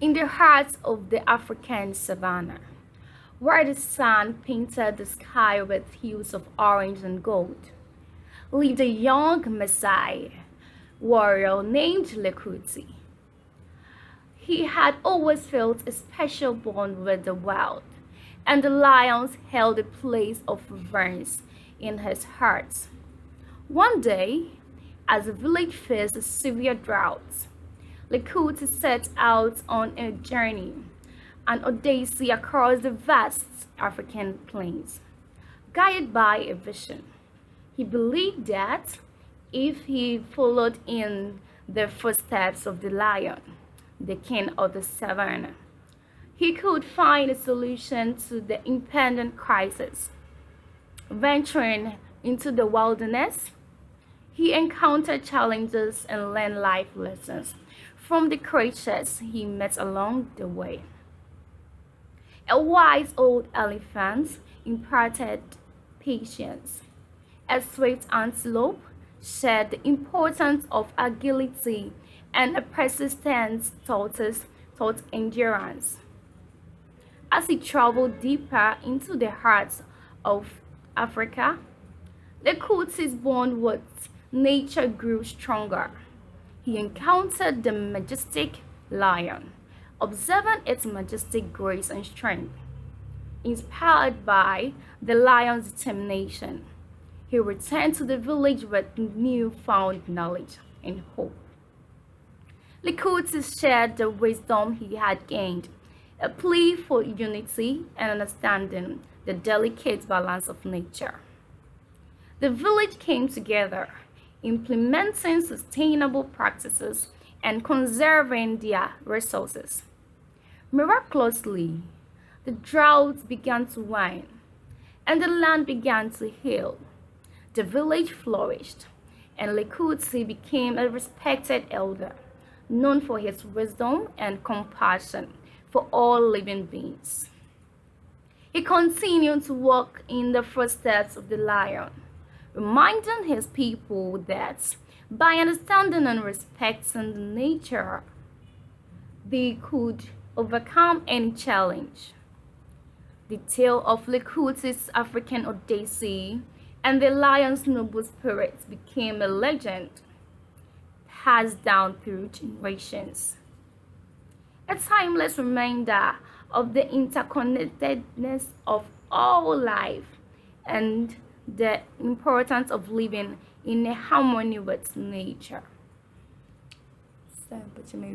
In the heart of the African savannah, where the sun painted the sky with hues of orange and gold, lived a young Maasai warrior named Lekuti. He had always felt a special bond with the wild, and the lions held a place of reverence in his heart. One day, as the village faced a severe drought, Lekuti set out on a journey, an odyssey across the vast African plains, guided by a vision. He believed that if he followed in the footsteps of the lion, the king of the savannah, he could find a solution to the impending crisis. Venturing into the wilderness, he encountered challenges and learned life lessons from the creatures he met along the way. A wise old elephant imparted patience. A swift antelope shared the importance of agility, and a persistent tortoise taught endurance. As he traveled deeper into the heart of Africa, the Kuti's bond with nature grew stronger. He encountered the majestic lion, observing its majestic grace and strength. Inspired by the lion's determination, he returned to the village with newfound knowledge and hope. Likuti shared the wisdom he had gained, a plea for unity and understanding the delicate balance of nature. The village came together, implementing sustainable practices and conserving their resources. Miraculously, the drought began to wane, and the land began to heal. The village flourished, and Lekuti became a respected elder, known for his wisdom and compassion for all living beings. He continued to walk in the footsteps of the lion, reminding his people that by understanding and respecting nature, they could overcome any challenge. The tale of Lekuti's African Odyssey and the lion's noble spirit became a legend passed down through generations. A timeless reminder of the interconnectedness of all life and the importance of living in a harmony with nature. So, but you may